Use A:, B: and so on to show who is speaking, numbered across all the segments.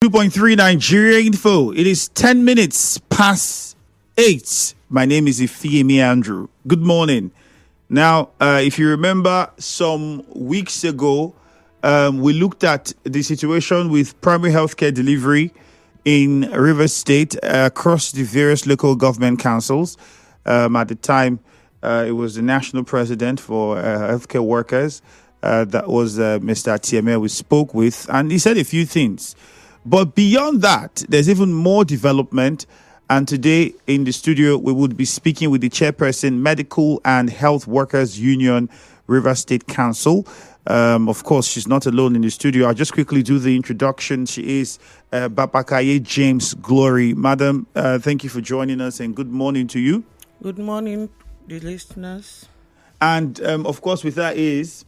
A: 2.3 Nigeria Info. It is 10 minutes past 8. My name is Ifeemi Andrew. Good morning. Now, if you remember some weeks ago, we looked at the situation with primary healthcare delivery in Rivers State across the various local government councils. At the time, it was the national president for healthcare workers. That was Mr. Atieme we spoke with, and he said a few things. But beyond that, there's even more development. And today in the studio, we would be speaking with the chairperson, Medical and Health Workers Union, Rivers State Council. Of course, she's not alone in the studio. I'll just quickly do the introduction. She is Bapakaye James Glory. Madam, thank you for joining us and good morning to you.
B: Good morning, the listeners.
A: And of course, with that is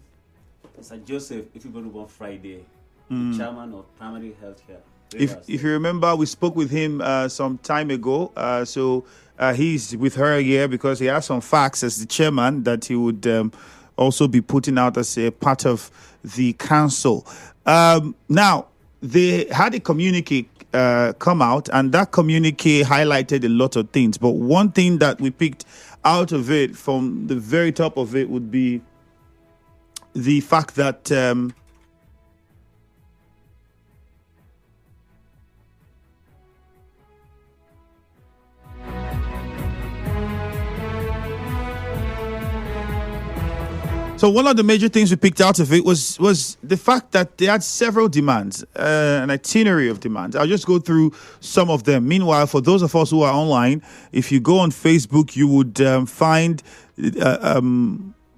C: Sir Joseph, if you go to one Friday, the chairman of primary healthcare.
A: If you remember, we spoke with him some time ago. So he's with her here because he has some facts as the chairman that he would also be putting out as a part of the council. Now, they had a communique come out, and that communique highlighted a lot of things. But one thing that we picked out of it, from the very top of it, would be the fact that so one of the major things we picked out of it was the fact that they had several demands, an itinerary of demands. I'll just go through some of them. Meanwhile, for those of us who are online, if you go on Facebook, you would find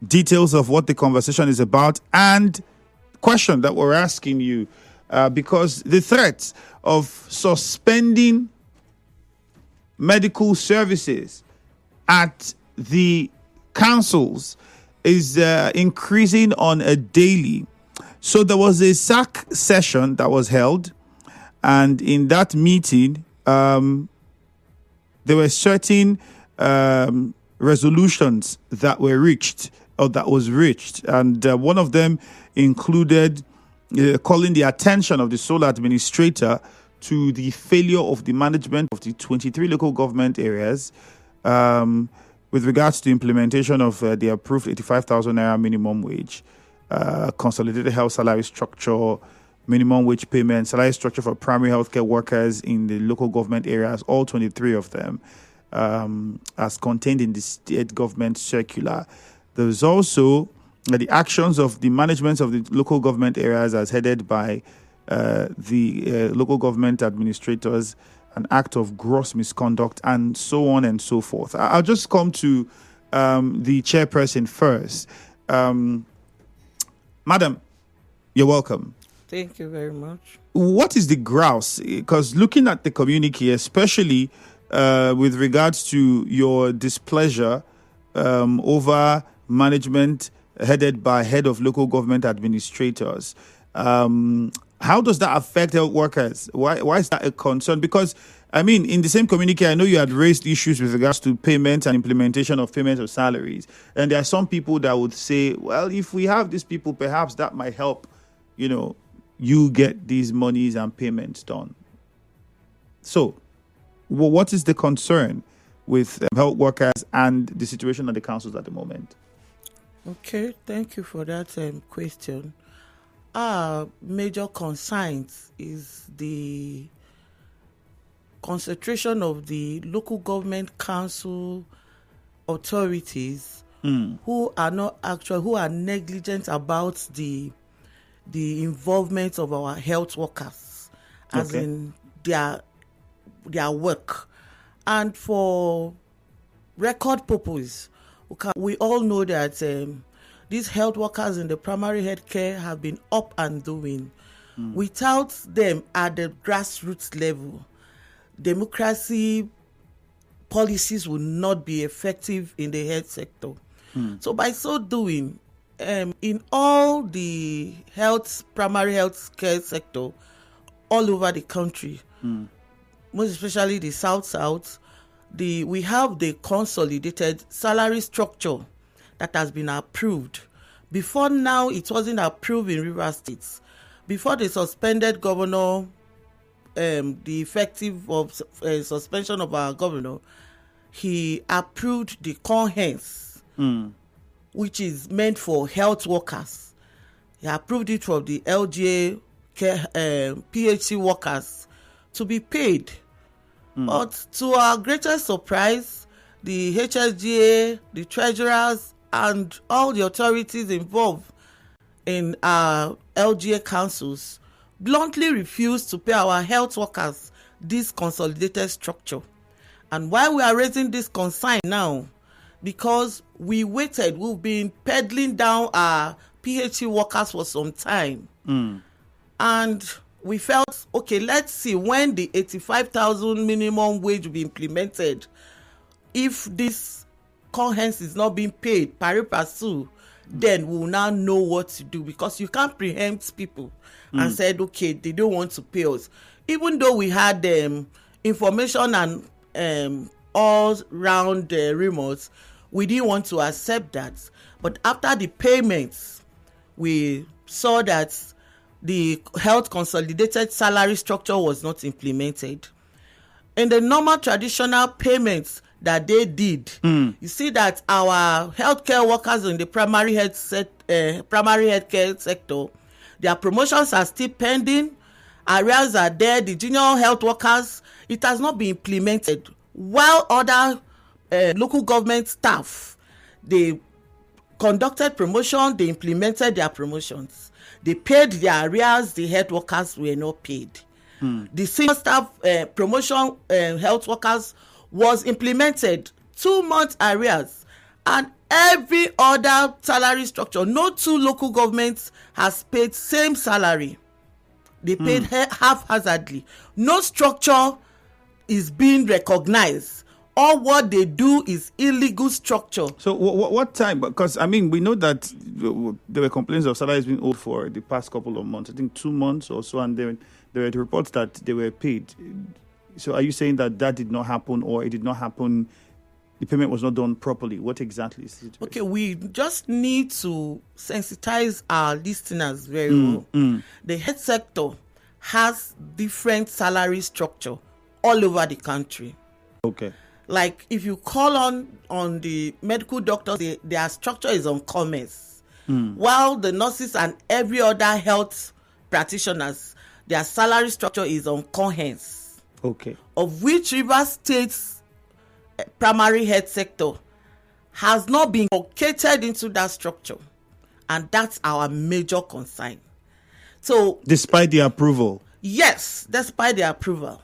A: details of what the conversation is about and question that we're asking you, because the threat of suspending medical services at the councils is increasing on a daily. So there was a SAC session that was held, and in that meeting, there were certain resolutions that were reached, or that was reached, and one of them included calling the attention of the sole administrator to the failure of the management of the 23 local government areas with regards to implementation of the approved 85,000 naira minimum wage, consolidated health salary structure, minimum wage payment, salary structure for primary healthcare workers in the local government areas, all 23 of them, as contained in the state government circular. There is also the actions of the management of the local government areas as headed by the local government administrators, an act of gross misconduct, and so on and so forth. I'll just come to the chairperson first. Madam, you're welcome.
B: Thank you very much.
A: What is the grouse? Because looking at the communique, especially with regards to your displeasure over management headed by head of local government administrators, how does that affect health workers? Why is that a concern? Because, I mean, in the same communique, I know you had raised issues with regards to payment and implementation of payments of salaries. And there are some people that would say, well, if we have these people, perhaps that might help, you get these monies and payments done. So, what is the concern with health workers and the situation at the councils at the moment?
B: Okay, thank you for that question. Our major concerns is the concentration of the local government council authorities who are negligent about the involvement of our health workers, as in their work. And for record purpose, we all know that these health workers in the primary health care have been up and doing. Without them at the grassroots level, democracy policies will not be effective in the health sector. So by so doing, in all the primary health care sector all over the country, most especially the South, we have the consolidated salary structure that has been approved. Before now, it wasn't approved in Rivers State. Before they suspended Governor the effective of suspension of our governor, he approved the CONHENS, which is meant for health workers. He approved it for the LGA PHC workers to be paid. But to our greatest surprise, the HSGA, the treasurers, and all the authorities involved in our LGA councils bluntly refused to pay our health workers this consolidated structure. And why we are raising this concern now, because we waited, we've been peddling down our PHC workers for some time. And we felt, okay, let's see when the 85,000 minimum wage will be implemented. If this CONHENS is not being paid pari passu, then we will now know what to do, because you can't preempt people and said, okay, they don't want to pay us. Even though we had information and all round rumors, we didn't want to accept that. But after the payments, we saw that the health consolidated salary structure was not implemented. In the normal traditional payments that they did, you see that our healthcare workers in the primary healthcare sector, their promotions are still pending, arrears are there, the junior health workers, it has not been implemented. While other local government staff, they conducted promotion, they implemented their promotions. They paid their arrears, the health workers were not paid. The senior staff promotion health workers was implemented 2 months arrears, and every other salary structure, no two local governments has paid same salary. They paid haphazardly. No structure is being recognized. All what they do is illegal structure.
A: So what time? Because, I mean, we know that there were complaints of salaries being owed for the past couple of months, I think 2 months or so, and then there were reports that they were paid. So are you saying that did not happen, or it did not happen, the payment was not done properly? What exactly is it?
B: Okay, we just need to sensitize our listeners very well. The health sector has different salary structure all over the country.
A: Okay.
B: Like if you call on the medical doctors, their structure is on commerce, while the nurses and every other health practitioners, their salary structure is on CONHENS.
A: Okay.
B: Of which Rivers State's primary health sector has not been located into that structure, and that's our major concern. So,
A: despite the approval?
B: Yes, despite the approval.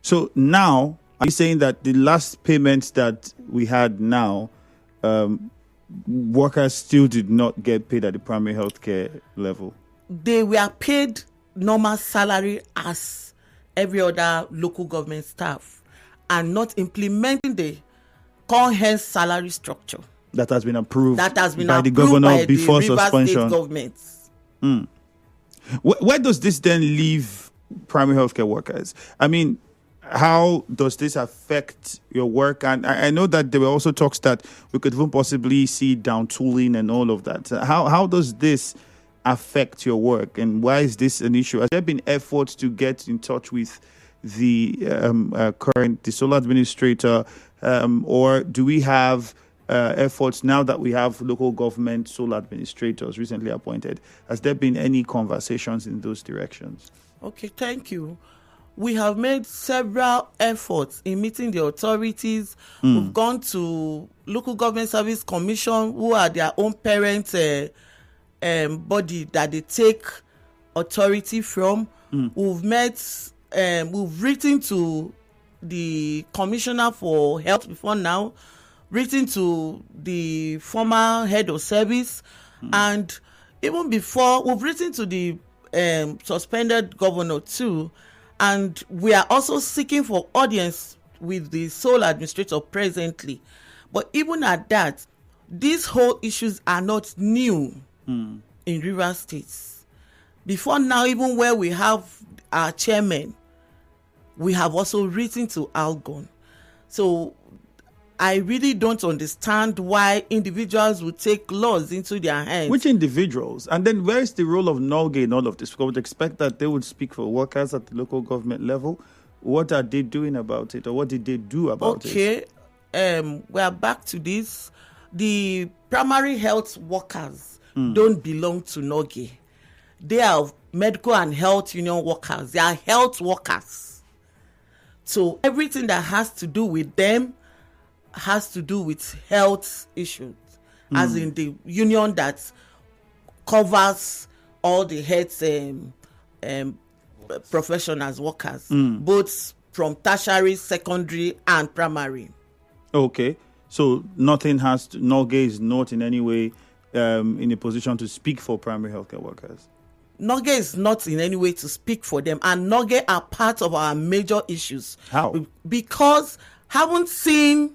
A: So now, are you saying that the last payments that we had now, workers still did not get paid at the primary healthcare level?
B: They were paid normal salary as every other local government staff, and not implementing the CONHENS salary structure
A: that has been approved,
B: by
A: the governor before
B: the Rivers
A: suspension.
B: State governments.
A: Where does this then leave primary healthcare workers? I mean, how does this affect your work? And I know that there were also talks that we could even possibly see down tooling and all of that. How does this affect your work, and why is this an issue? Has there been efforts to get in touch with the the sole administrator, or do we have efforts now that we have local government sole administrators recently appointed? Has there been any conversations in those directions?
B: Okay, thank you. We have made several efforts in meeting the authorities. We've gone to Local Government Service Commission, who are their own parent body that they take authority from. We've written to the Commissioner for Health before now, written to the former head of service, and even before, we've written to the suspended governor too. And we are also seeking for audience with the sole administrator presently. But even at that, these whole issues are not new in Rivers State. Before now, even where we have our chairman, we have also written to Algon. So I really don't understand why individuals would take laws into their hands.
A: Which individuals? And then where is the role of NOGA in all of this? We would expect that they would speak for workers at the local government level. What are they doing about it, or what did they do about it?
B: Okay, we are back to this. The primary health workers don't belong to NOGA. They are medical and health union workers. They are health workers. So everything that has to do with them has to do with health issues, as in the union that covers all the health professionals, workers, both from tertiary, secondary, and primary.
A: Okay, so NOGA is not in any way in a position to speak for primary healthcare workers.
B: NOGA is not in any way to speak for them, and NOGA are part of our major issues.
A: How?
B: Because haven't seen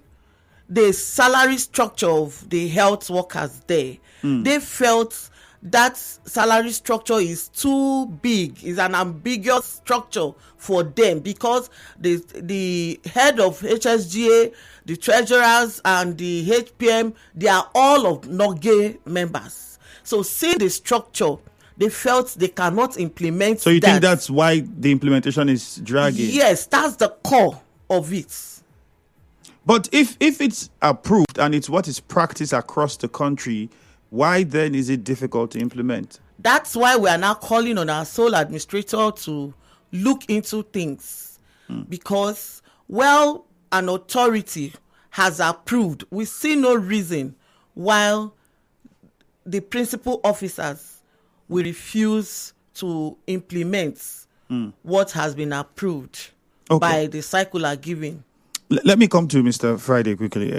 B: the salary structure of the health workers there. They felt that salary structure is too big, is an ambiguous structure for them, because the head of HSGA, the treasurers, and the HPM, they are all of NOGA members. So seeing the structure, they felt they cannot implement.
A: So you think that's why the implementation is dragging?
B: Yes, that's the core of it.
A: But if it's approved and it's what is practiced across the country, why then is it difficult to implement?
B: That's why we are now calling on our sole administrator to look into things. Because, well, an authority has approved, we see no reason why the principal officers will refuse to implement what has been approved by the circular given.
A: Let me come to Mr. Friday quickly.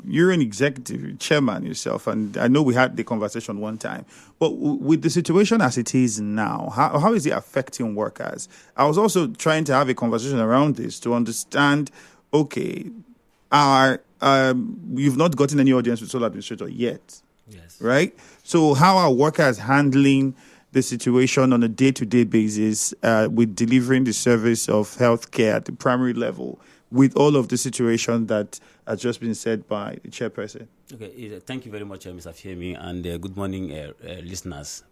A: You're an executive chairman yourself, and I know we had the conversation one time. But with the situation as it is now, how is it affecting workers? I was also trying to have a conversation around this to understand, okay, you've not gotten any audience with sole administrator yet.
C: Yes.
A: Right? So how are workers handling the situation on a day-to-day basis with delivering the service of healthcare at the primary level, with all of the situation that has just been said by the chairperson?
C: Okay, thank you very much, Mr. Fiemi, and good morning, listeners.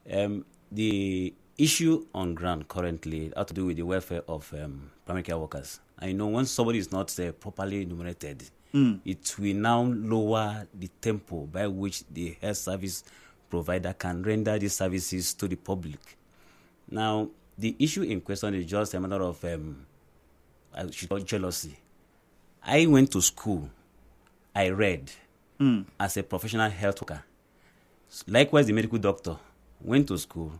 C: The issue on ground currently has to do with the welfare of primary care workers. I know when somebody is not properly enumerated, it will now lower the tempo by which the health service provider can render these services to the public. Now, the issue in question is just a matter of I should call jealousy. I went to school. I read as a professional health worker. Likewise, the medical doctor went to school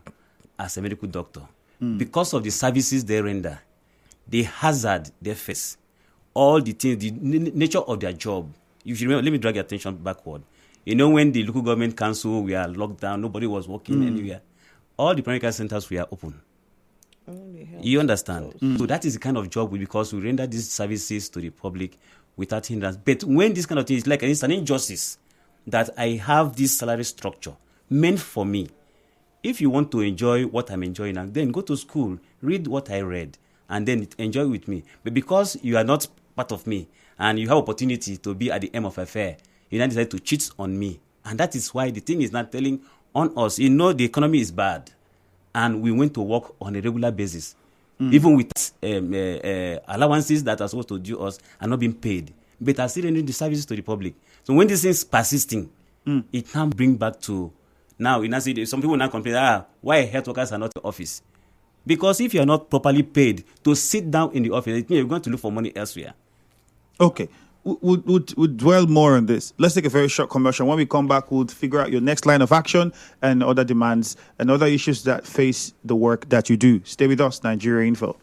C: as a medical doctor. Because of the services they render, the hazard they face, all the things, the nature of their job. You should remember, let me drag your attention backward. You know, when the local government council were locked down, nobody was working anywhere. All the primary care centers were open. You understand? So that is the kind of job because we render these services to the public without hindrance. But when this kind of thing is like, it's an injustice that I have this salary structure meant for me. If you want to enjoy what I'm enjoying, then go to school, read what I read, and then enjoy with me. But because you are not part of me and you have opportunity to be at the end of affair, you now decide to cheat on me. And that is why the thing is not telling on us. You know, the economy is bad. And we went to work on a regular basis. Even with allowances that are supposed to due us are not being paid. But are still rendering the services to the public. So when this is persisting, it can bring back to now. You know, some people now complain, why health workers are not in the office? Because if you are not properly paid to sit down in the office, it means you're going to look for money elsewhere.
A: Okay. We'll dwell more on this. Let's take a very short commercial. When we come back, we'll figure out your next line of action and other demands and other issues that face the work that you do. Stay with us, Nigeria Info.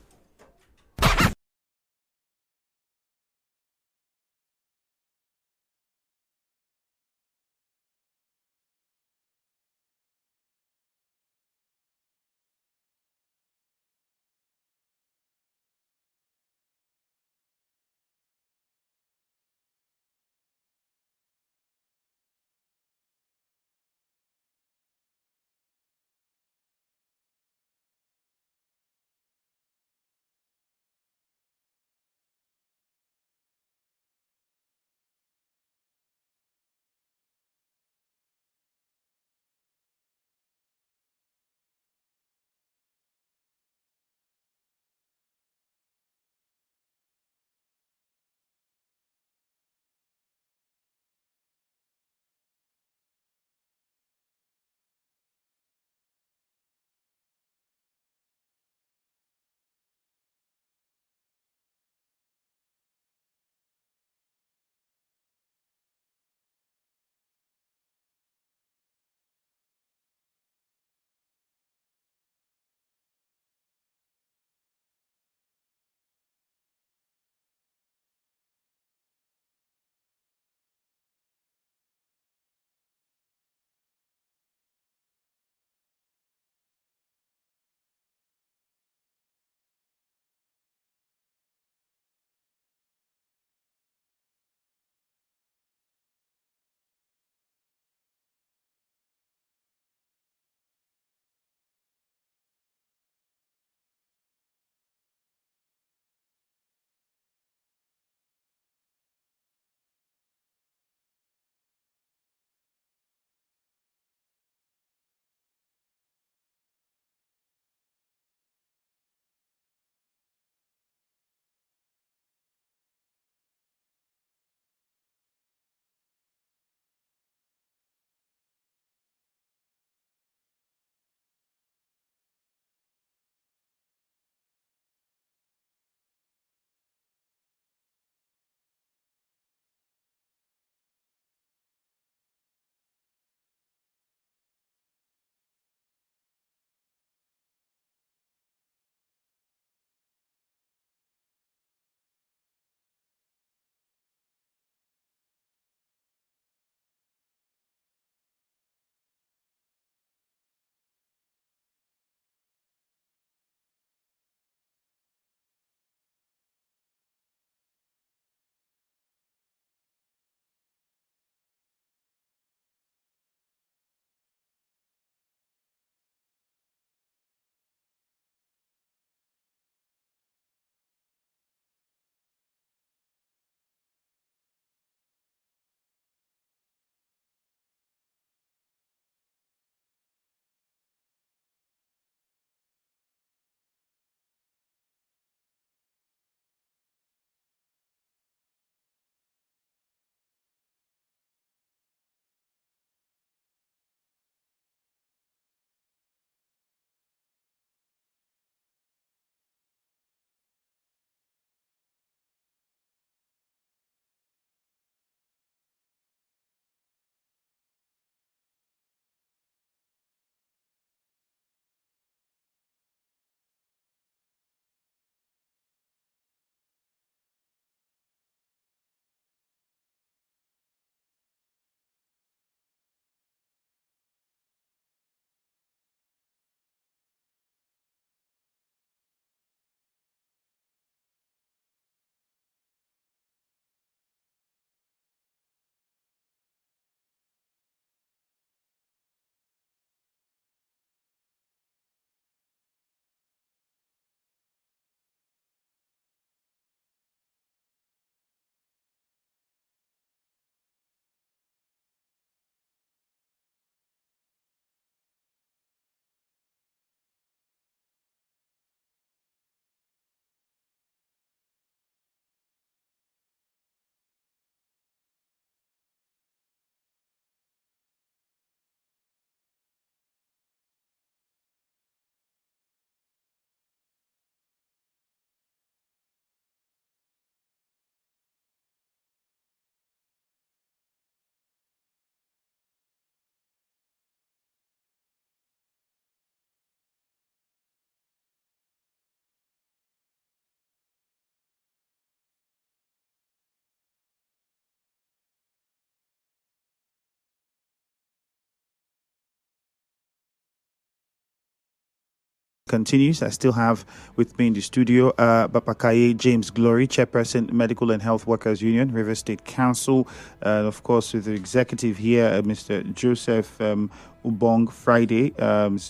A: continues. I still have with me in the studio Bapakaye James Glory, Chairperson, Medical and Health Workers Union, River State Council. Of course, with the executive here, Mr. Joseph Ubong Friday.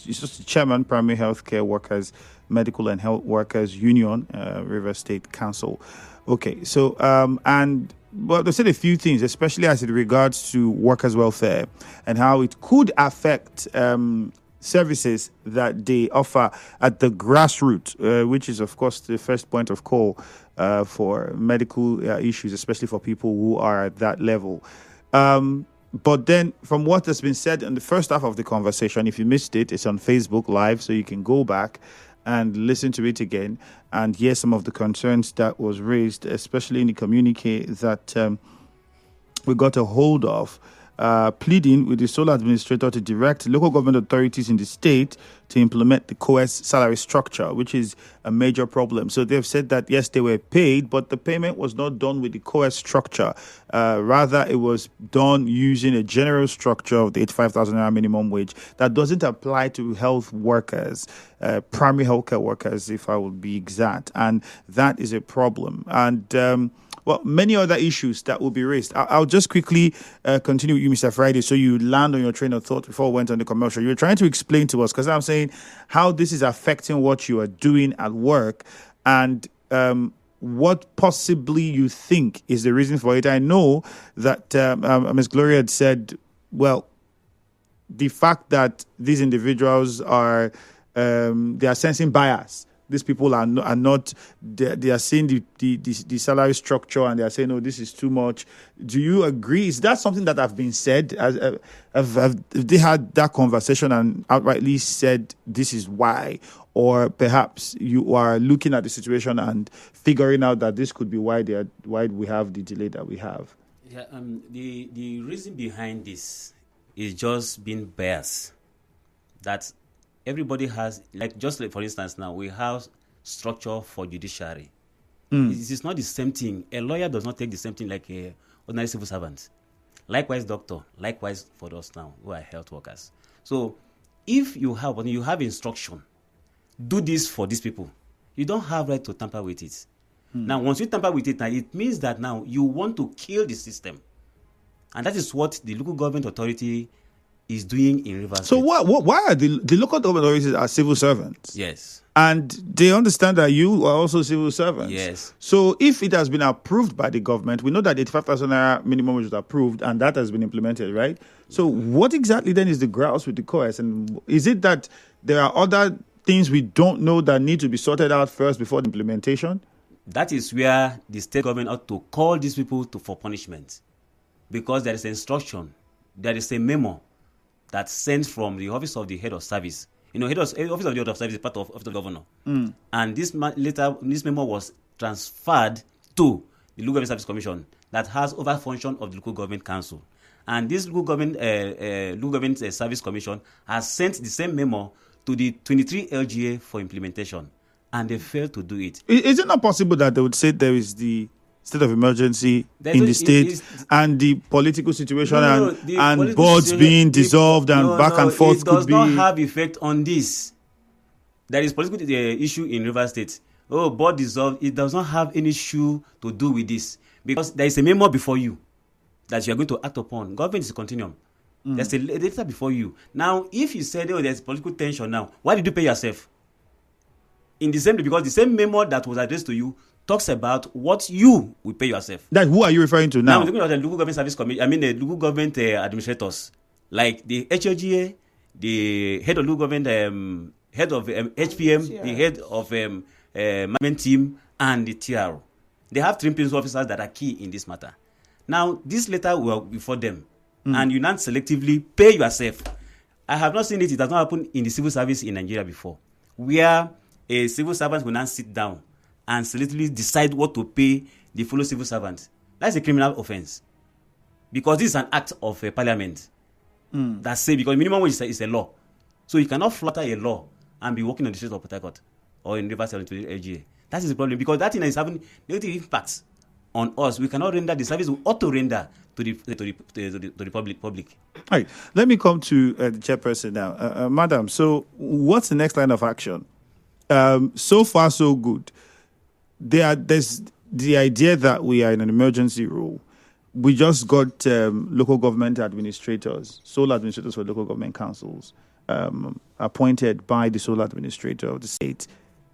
A: He's just the Chairman, Primary Healthcare Workers, Medical and Health Workers Union, River State Council. Okay, so, well, they said a few things, especially as it regards to workers' welfare and how it could affect services that they offer at the grassroots, which is, of course, the first point of call for medical issues, especially for people who are at that level. But then, from what has been said in the first half of the conversation, if you missed it, it's on Facebook Live, so you can go back and listen to it again and hear some of the concerns that was raised, especially in the communique that we got a hold of, pleading with the sole administrator to direct local government authorities in the state to implement the COES salary structure, which is a major problem. So they've said that, yes, they were paid, but the payment was not done with the COES structure. Rather, it was done using a general structure of the 85,000 naira minimum wage that doesn't apply to health workers, primary healthcare workers, if I would be exact. And that is a problem. And well, many other issues that will be raised. I'll just quickly continue with you, Mr. Friday, so you land on your train of thought before we went on the commercial. You were trying to explain to us, because I'm saying how this is affecting what you are doing at work and what possibly you think is the reason for it. I know that Ms. Gloria had said, well, the fact that these individuals are, they are sensing bias. These people are not they are seeing the salary structure and they are saying, oh, this is too much. Do you agree? Is that something that have been said? Have they had that conversation and outrightly said this is why? Or perhaps you are looking at the situation and figuring out that this could be why we have the delay that we have?
C: Yeah, the reason behind this is just being biased. That everybody has, for instance, now we have structure for judiciary. It is not the same thing. A lawyer does not take the same thing like a ordinary civil servant. Likewise, doctor. Likewise for us now who are health workers. So, if you have instruction, do this for these people. You don't have right to tamper with it. Now, once you tamper with it, now it means that now you want to kill the system, and that is what the local government authority is doing in Rivers.
A: So why are the local government authorities are civil servants?
C: Yes.
A: And they understand that you are also civil servants.
C: Yes.
A: So if it has been approved by the government, we know that 85,000 naira minimum wage was approved and that has been implemented, right? So what exactly then is the grouse with the COES? And is it that there are other things we don't know that need to be sorted out first before the implementation?
C: That is where the state government ought to call these people for punishment, because there is an instruction, there is a memo that sends from the office of the head of service. Office of the head of service is part of the governor. And this memo was transferred to the Local Government Service Commission that has overfunction of the Local Government Council. And this Local Government Service Commission has sent the same memo to the 23 LGA for implementation. And they failed to do it.
A: Is it not possible that they would say there is the state of emergency in the state and the political situation and boards being dissolved and back and forth could be...
C: It does not have effect on this. There is political issue in Rivers State. Oh, board dissolved. It does not have any issue to do with this, because there is a memo before you that you are going to act upon. Government is a continuum. There's a letter before you. Now, if you said, oh, there's political tension now, why did you pay yourself? Because the same memo that was addressed to you talks about what you will pay yourself.
A: That who are you referring to now?
C: I'm talking about the local government service committee. I mean the local government administrators, like the HLGA, the head of local government, head of HPM, the head of management team, and the TRO. They have 3 principal officers that are key in this matter. Now, this letter will be for them, and you not selectively pay yourself. I have not seen it. It has not happened in the civil service in Nigeria before, where a civil servant will not sit down and selectively decide what to pay the fellow civil servant. That's a criminal offense, because this is an act of parliament. That's say, because minimum wage is a law, so you cannot flatter a law and be working on the streets of Port Harcourt or in Rivers State LGA. That is the problem, because that thing is having negative impacts on us. We cannot render the service we ought to render to the public. All
A: right, let me come to the chairperson now, madam. So, what's the next line of action? So far, so good. There's the idea that we are in an emergency rule. We just got local government administrators, sole administrators for local government councils, appointed by the sole administrator of the state.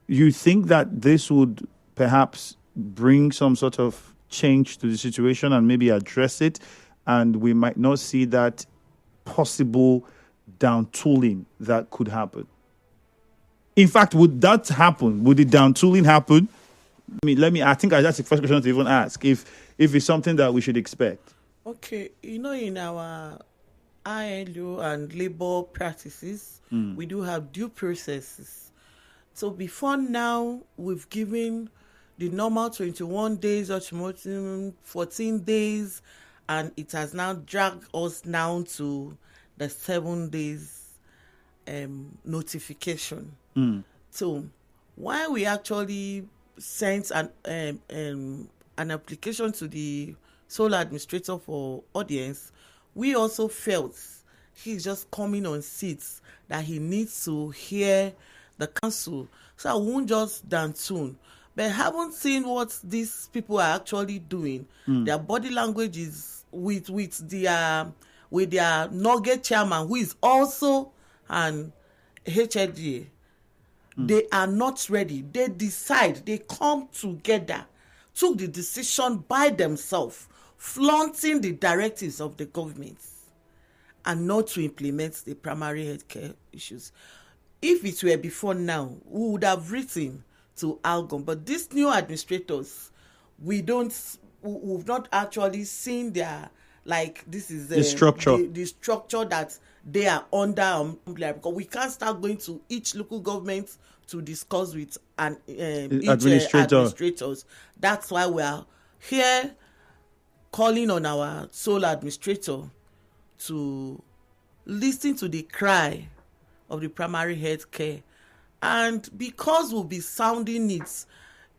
A: You think that this would perhaps bring some sort of change to the situation and maybe address it, and we might not see that possible down-tooling that could happen? In fact, would that happen? Would the down-tooling happen? I think that's the first question to even ask, if it's something that we should expect.
B: Okay, in our ILO and labor practices, we do have due processes. So before now, we've given the normal 21 days or 14 days, and it has now dragged us down to the 7 days notification. So while we actually sent an application to the sole administrator for audience, we also felt he's just coming on seats that he needs to hear the council. So I won't just dance soon. But I haven't seen what these people are actually doing. Their body language is with their nugget chairman, who is also an HLGA. They are not ready. They decide. They come together, took the decision by themselves, flaunting the directives of the government, and not to implement the primary healthcare issues. If it were before now, we would have written to Algon. But these new administrators, we've not actually seen their, this is
A: the structure.
B: The structure that they are under, because we can't start going to each local government to discuss with each administrators. That's why we are here calling on our sole administrator to listen to the cry of the primary health care. And because we'll be sounding it,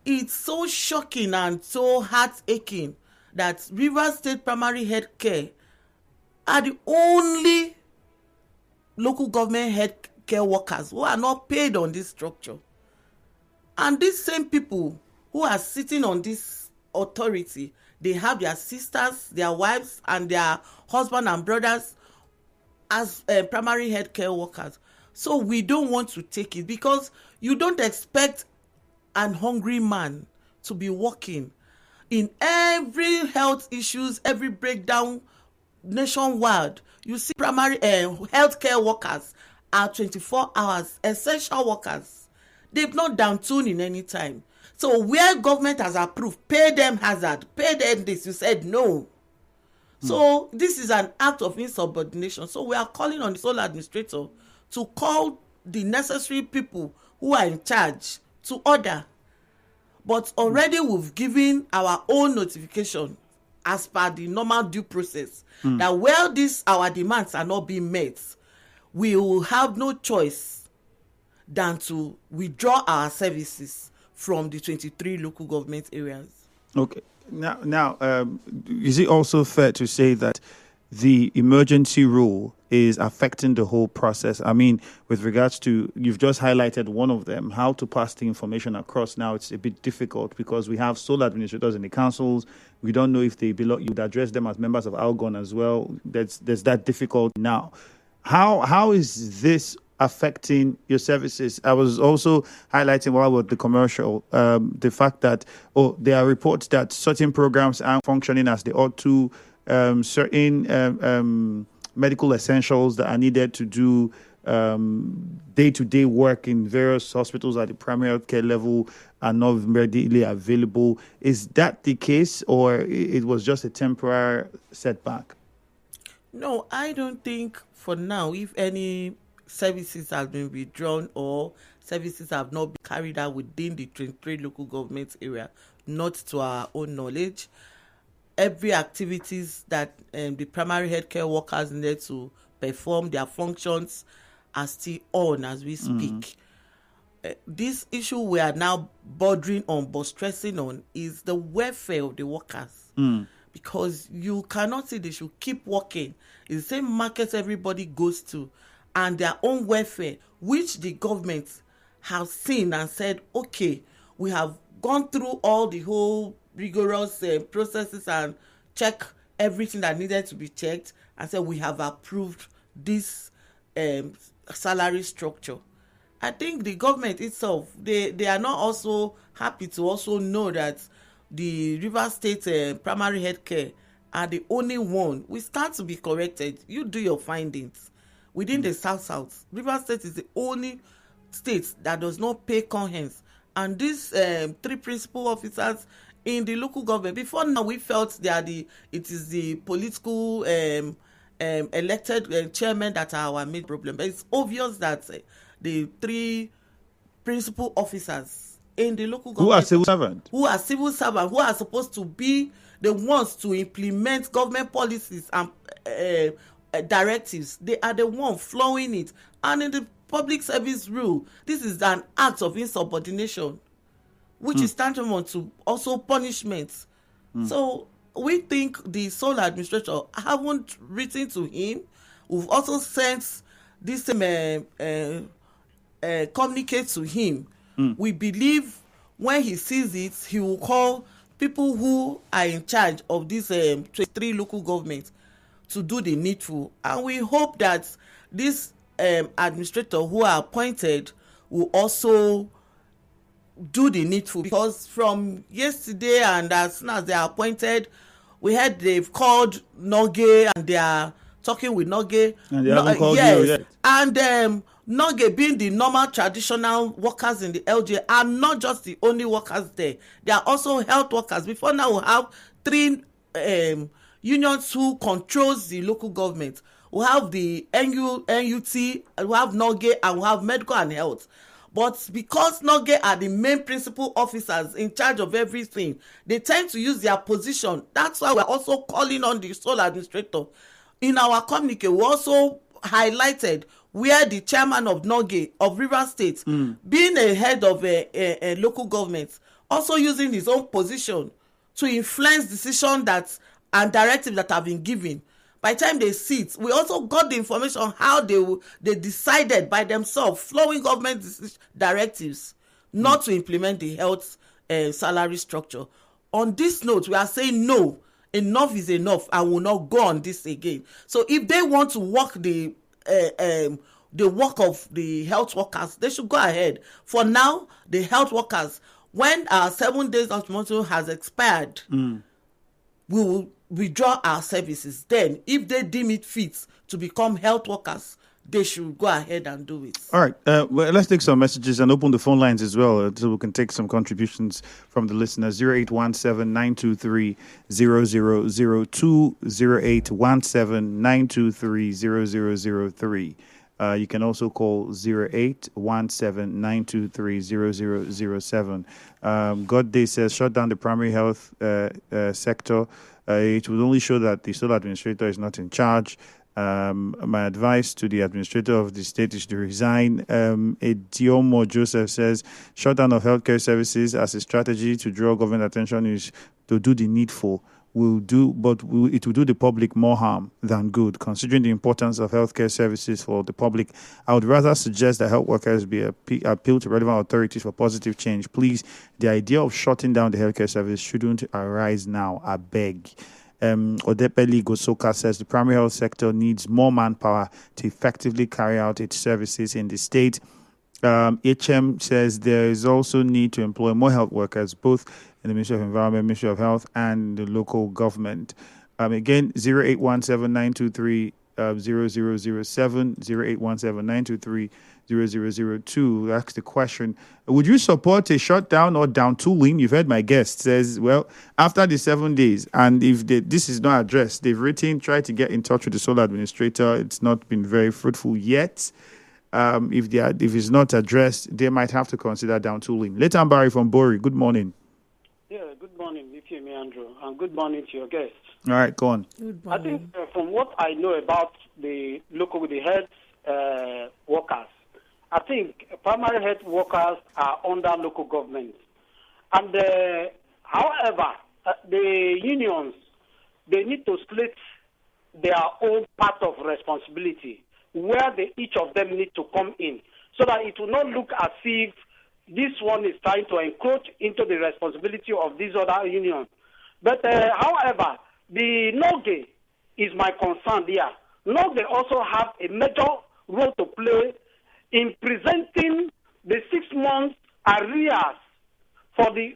B: it's so shocking and so heart-aching that Rivers State Primary Health Care are the only local government health care workers who are not paid on this structure. And these same people who are sitting on this authority, they have their sisters, their wives, and their husband and brothers as primary health care workers. So we don't want to take it, because you don't expect an hungry man to be working in every health issues, every breakdown nationwide. You see primary healthcare workers are 24 hours, essential workers. They've not down-tuned in any time. So where government has approved, pay them hazard, pay them this, you said no. So this is an act of insubordination. So we are calling on the sole administrator to call the necessary people who are in charge to order. But already we've given our own notification as per the normal due process that where our demands are not being met, we will have no choice than to withdraw our services from the 23 local government areas. Okay.
A: Now, is it also fair to say that the emergency rule is affecting the whole process? I mean, with regards to, you've just highlighted one of them, how to pass the information across. Now it's a bit difficult because we have sole administrators in the councils. We don't know if they belong. You would address them as members of Algon as well. There's that difficult now. How is this affecting your services? I was also highlighting while with the commercial, the fact that there are reports that certain programs aren't functioning as they ought to. Certain medical essentials that are needed to do day-to-day work in various hospitals at the primary health care level are not readily available. Is that the case, or it was just a temporary setback?
B: No, I don't think for now, if any services have been withdrawn or services have not been carried out within the 23 local government area, not to our own knowledge. Every activities that the primary healthcare workers need to perform their functions are still on as we speak. This issue we are now bordering on, but stressing on, is the welfare of the workers. Because you cannot say they should keep working. It's the same market everybody goes to, and their own welfare, which the government have seen and said, okay, we have gone through all the whole rigorous processes and check everything that needed to be checked, and said we have approved this salary structure. I think the government itself, they are not also happy to also know that the Rivers State primary health care are the only one. We start to be corrected. You do your findings. Within the South, Rivers State is the only state that does not pay conhens. And these 3 principal officers in the local government, before now we felt that it is the political elected chairmen that are our main problem. But it's obvious that the 3 principal officers in the local government who are civil servants, who are supposed to be the ones to implement government policies and directives, they are the ones flowing it. And in the public service rule, this is an act of insubordination, which is tantamount to also punishment. So we think the sole administrator haven't written to him. We've also sent this communicate to him. We believe when he sees it, he will call people who are in charge of these 23 local governments to do the needful. And we hope that this administrator who are appointed will also do the needful, because from yesterday and as soon as they are appointed, we heard they've called Noge and they are talking with Noge.
A: And they haven't called you yet.
B: And Noge, being the normal traditional workers in the LGA, are not just the only workers there. They are also health workers. Before now, we have 3 unions who controls the local government. We have the NUT, we have Noge, and we have medical and health. But because Noge are the main principal officers in charge of everything, they tend to use their position. That's why we're also calling on the sole administrator. In our communique, we also highlighted where the chairman of Noge of Rivers State, being a head of a local government, also using his own position to influence decision and directives that have been given. By the time they sit, we also got the information on how they decided by themselves, flowing government directives, not to implement the health salary structure. On this note, we are saying no, enough is enough. I will not go on this again. So if they want to work the work of the health workers, they should go ahead. For now, the health workers, when our 7 days ultimatum has expired, we will withdraw our services. Then, if they deem it fit to become health workers, they should go ahead and do it.
A: All right. Well, let's take some messages and open the phone lines as well, so we can take some contributions from the listeners. 0817-923-0002, 0817-923-0003. You can also call 0817-923-0007. God Day says, shut down the primary health sector. It would only show that the sole administrator is not in charge. My advice to the administrator of the state is to resign. Ediomo Joseph says, shutdown of healthcare services as a strategy to draw government attention is to do the needful. It will do the public more harm than good. Considering the importance of healthcare services for the public, I would rather suggest that health workers appeal to relevant authorities for positive change. Please, the idea of shutting down the healthcare service shouldn't arise now. I beg. Odepeli Gosoka says the primary health sector needs more manpower to effectively carry out its services in the state. HM says there is also need to employ more health workers, both in the Ministry of Environment, Ministry of Health, and the local government. Again, 0817-923-0007, 0817-923-0002. That's the question. Would you support a shutdown or down tooling? You've heard my guest says, well, after the 7 days, and if this is not addressed, they've tried to get in touch with the sole administrator. It's not been very fruitful yet. If it's not addressed, they might have to consider down tooling. Letan Barry from Bori, good morning.
D: Yeah, good morning, Ifeanyi Andrew, and good morning to your guests.
A: All right, go on.
B: Good morning.
D: I think from what I know about the health workers, I think primary health workers are under local government. And however, the unions, they need to split their own part of responsibility, where each of them need to come in. so that it will not look as if this one is trying to encroach into the responsibility of these other unions. But however, the NOGE is my concern here. NOGE also have a major role to play in presenting the 6 months arrears for the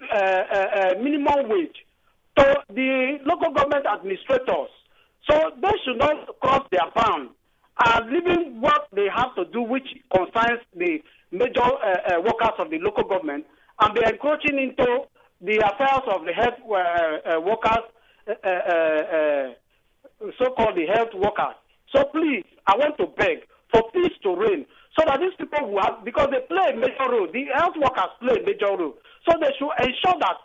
D: minimum wage to the local government administrators. So they should not cross their bound and leaving what they have to do, which concerns the major workers of the local government, and they're encroaching into the affairs of the health workers, so-called the health workers. So please, I want to beg for peace to reign, so that these people who have, because they play a major role, the health workers play a major role, so they should ensure that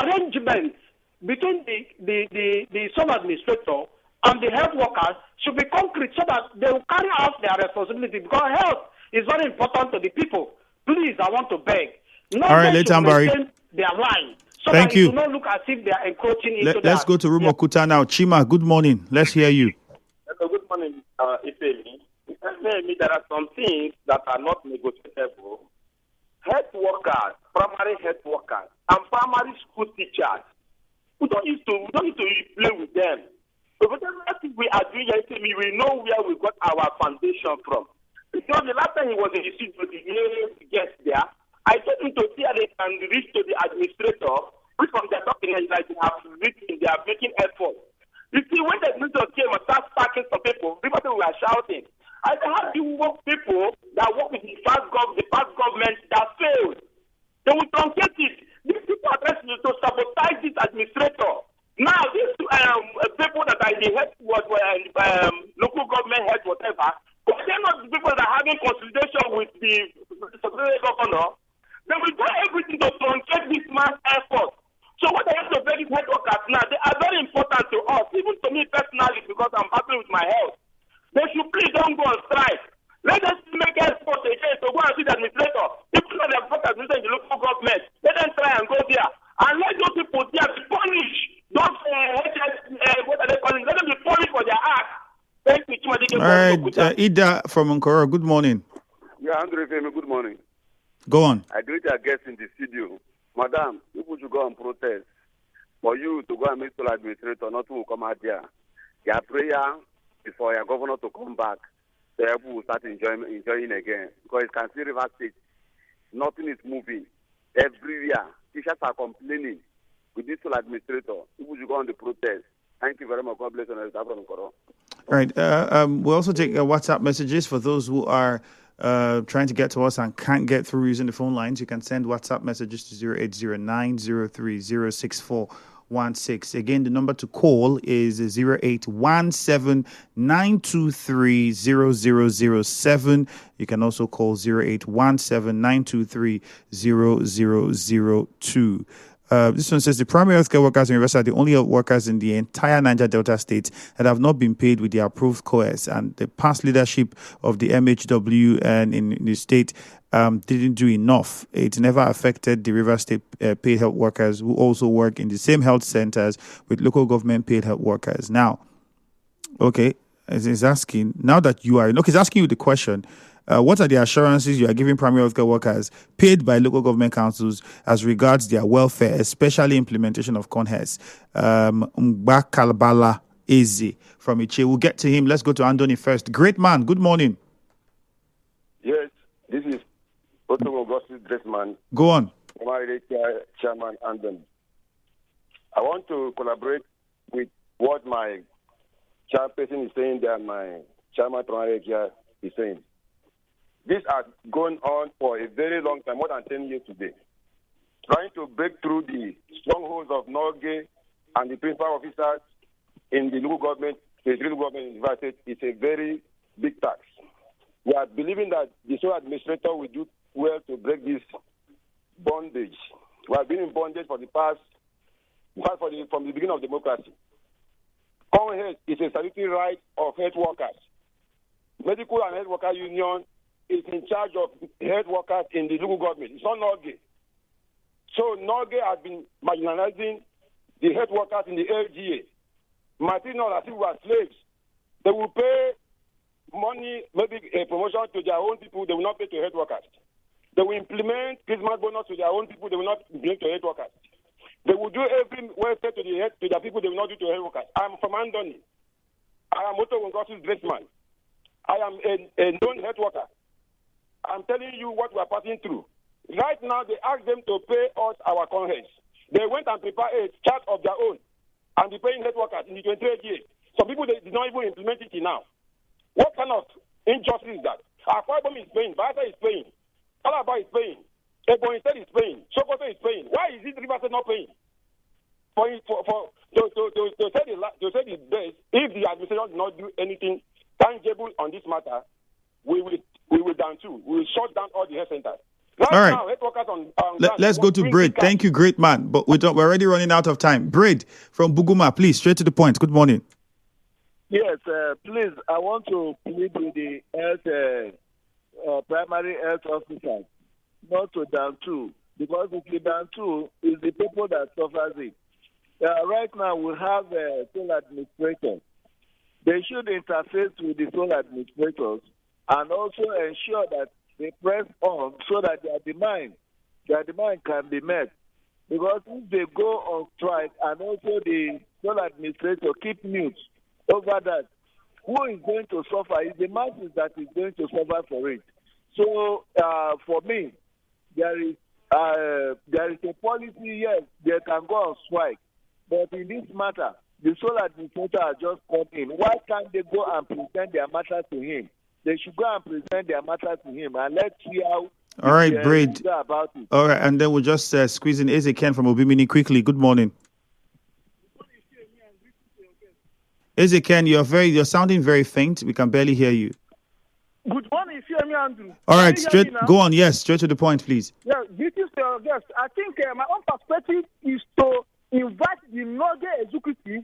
D: arrangements between the sub administrator and the health workers should be concrete, so that they will carry out their responsibility, because health is very important to the people. Please, I want to beg.
A: All right, let's
D: maintain their line, so
A: Thank
D: that
A: you.
D: it will not look as if they are encroaching into
A: Let's go to Rumokuta now. Chima, good morning. Let's hear you.
E: Hello, good morning, Ifemi. Ifemi, there are some things that are not negotiable. Health workers, primary health workers, and primary school teachers, we don't need to play with them. But whatever we are doing, Ifemi, we know where we got our foundation from. Because the last time he was in the studio, the guest there, I told him to see how they can reach to the administrator, which from their talking is like they are making effort. You see, when the administrator came and started sparking some people were shouting. I said, how do you work people that work with the past government that failed? They will truncate it. These people are trying to sabotage this administrator. Now, these people that are in the head, local government head, whatever, but they're not the people that are having consultation with the secretary governor. They will do everything to truncate this man's effort. So what I have to beg these head workers now, they are very important to us, even to me personally, because I'm happy with my health. They should please don't go on strike. Let us make effort again to go and see the administrator. People know they're not administrating the local government. Let them try and go there. And let those people there be punished. Those what are they calling? Let them be punished for their act. Thank you.
A: All right, Ida from Nkoro, good morning.
F: Yeah, Andrew Femi, good morning.
A: Go on.
F: I greet our guests in the studio. Madam, people should go and protest. For you to go and meet the administrator, not to come out there. Your prayer is for your governor to come back. So people will start enjoying again. Because you can see River State, nothing is moving. Everywhere, teachers are complaining with this administrator. People should go on the protest. Thank you very much. God bless you.
A: All right. We'll also take WhatsApp messages for those who are trying to get to us and can't get through using the phone lines. You can send WhatsApp messages to 0809030616. Again, the number to call is 0817-923-0007. You can also call 0817-923-0002. This one says the primary healthcare workers in University are the only health workers in the entire Niger Delta state that have not been paid with the approved COES, and the past leadership of the MHW and in the state didn't do enough. It never affected the River State paid health workers who also work in the same health centers with local government paid health workers. Now, okay, he's asking, now that you are, he's asking you the question, what are the assurances you are giving primary healthcare workers paid by local government councils as regards their welfare, especially implementation of CONHES? Mbakalbala Eze from Iche. We'll get to him. Let's go to Andoni first. Great man. Good morning.
F: Yes, this is Otto Augustus Dressman.
A: Go on.
F: Chairman Andoni. I want to collaborate with what my chairperson is saying that my chairman is saying. This has gone on for a very long time, more than 10 years today. Trying to break through the strongholds of NOGE and the principal officers in the local government, the local government university, is a very big task. We are believing that the sole administrator will do well to break this bondage. We have been in bondage for the past, from the beginning of democracy. Common health is a statutory right of health workers. Medical and health worker union is in charge of health workers in the local government. It's not NOGE. So NOGE has been marginalizing the health workers in the LGA. Martinez as if we are slaves. They will pay money, maybe a promotion to their own people, they will not pay to health workers. They will implement Christmas bonus to their own people, they will not implement to health workers. They will do every welfare to their people, they will not do to health workers. I am from Andoni. I am Moto Wongosi's dressman. I am a known health worker. I'm telling you what we are passing through. Right now, they ask them to pay us our conheads. They went and prepared a chart of their own and be paying health workers in the 28 years. Some people, they did not even implement it now. What kind of injustice is that? Akwa Ibom is paying, Bayelsa is paying, Calabar is paying, Ebonyi State is paying, Sokoto is paying. Why is it Rivers State not paying? To say the best, if the administration does not do anything tangible on this matter, we will down too. We will shut down all the health centers. Right
A: all right.
F: Now, health workers
A: Let's go to Braid. Thank you, great man. But we're already running out of time. Braid from Buguma, please, straight to the point. Good morning.
G: Yes, please, I want to plead with the health, primary health officers not to down two, because if you down two, it's the people that suffers it. Right now, we have sole administrators. They should interface with the sole administrators and also ensure that they press on so that their demand can be met. Because if they go on strike and also the sole administrator keep mute over that, who is going to suffer? It's the masses that is going to suffer for it. So, for me, there is a policy, yes, they can go on strike. But in this matter, the sole administrator has just come in. Why can't they go and present their matter to him? They should go and present their matter to him, and let's see how.
A: All right, Braid.
G: About it.
A: All right, and then we'll just squeeze in Eze Ken from Obimini quickly. Good morning. Eze Ken, you're sounding very faint. We can barely hear you.
H: Good morning, Femi Andrew.
A: All right, straight. Go on. Yes, straight to the point, please.
H: Yeah, this is your guest. I think my own perspective is to invite the Northern executive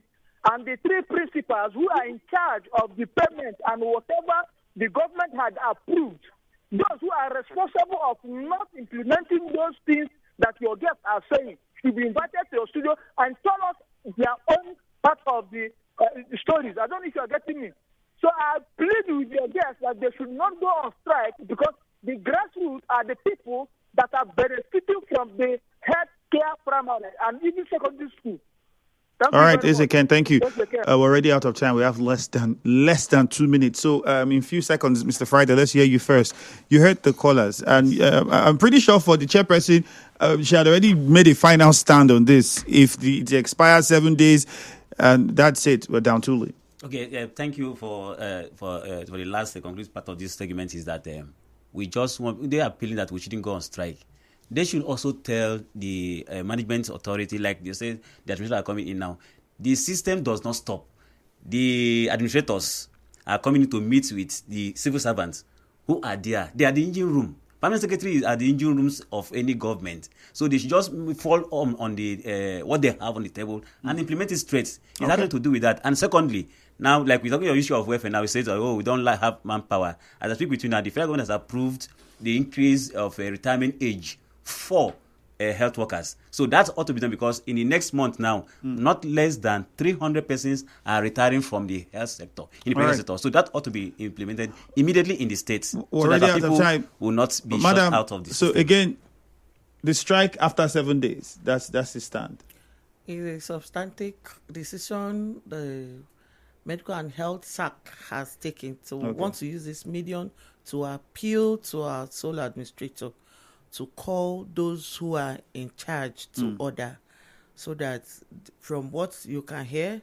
H: and the three principals who are in charge of the payment and whatever the government had approved. Those who are responsible of not implementing those things that your guests are saying should be invited to your studio and tell us their own part of the stories. I don't know if you are getting me. So I plead with your guests that they should not go on strike because the grassroots are the people that are benefiting from the health care primary and even secondary school.
A: All right, Eze Ken, thank you. We're already out of time. We have less than 2 minutes. So in a few seconds, Mr. Friday, let's hear you first. You heard the callers, and I'm pretty sure for the chairperson, she had already made a final stand on this. If it expires 7 days, and that's it, we're down to it.
C: Okay, thank you for the last conclusive part of this segment is that they are appealing that we shouldn't go on strike. They should also tell the management authority, like they say, the administrators are coming in now. The system does not stop. The administrators are coming to meet with the civil servants who are there. They are the engine room. Permanent secretaries are the engine rooms of any government. So they should just fall on the what they have on the table and implement it straight. It has nothing to do with that. And secondly, now, like we're talking about the issue of welfare, now we say, we don't have manpower. As I speak between now, the federal government has approved the increase of retirement age for health workers. So that ought to be done because in the next month now, not less than 300 persons are retiring from the health sector, in the private sector. So that ought to be implemented immediately in the states so that people will not be shut out of this.
A: So again, the strike after 7 days, that's the stand.
B: It's a substantive decision the Medical and Health SAC has taken. So we want to use this medium to appeal to our sole administrator to call those who are in charge to order, so that from what you can hear,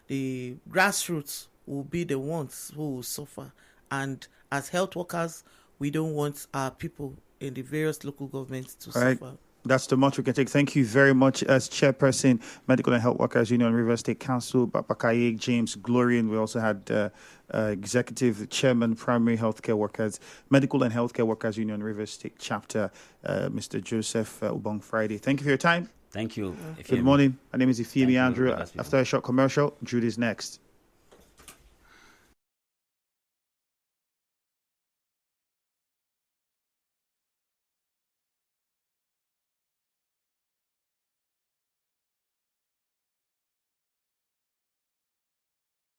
B: the grassroots will be the ones who will suffer. And as health workers, we don't want our people in the various local governments to suffer.
A: That's the much we can take. Thank you very much. As Chairperson, Medical and Health Workers Union, Rivers State Council, Bapakaye, James Glorian. We also had Executive Chairman, Primary Healthcare Workers, Medical and Healthcare Workers Union, Rivers State Chapter, Mr. Joseph Ubong Friday. Thank you for your time.
C: Thank you.
A: Good morning. My name is Ifeemi Andrew. After a short commercial, Judy's next.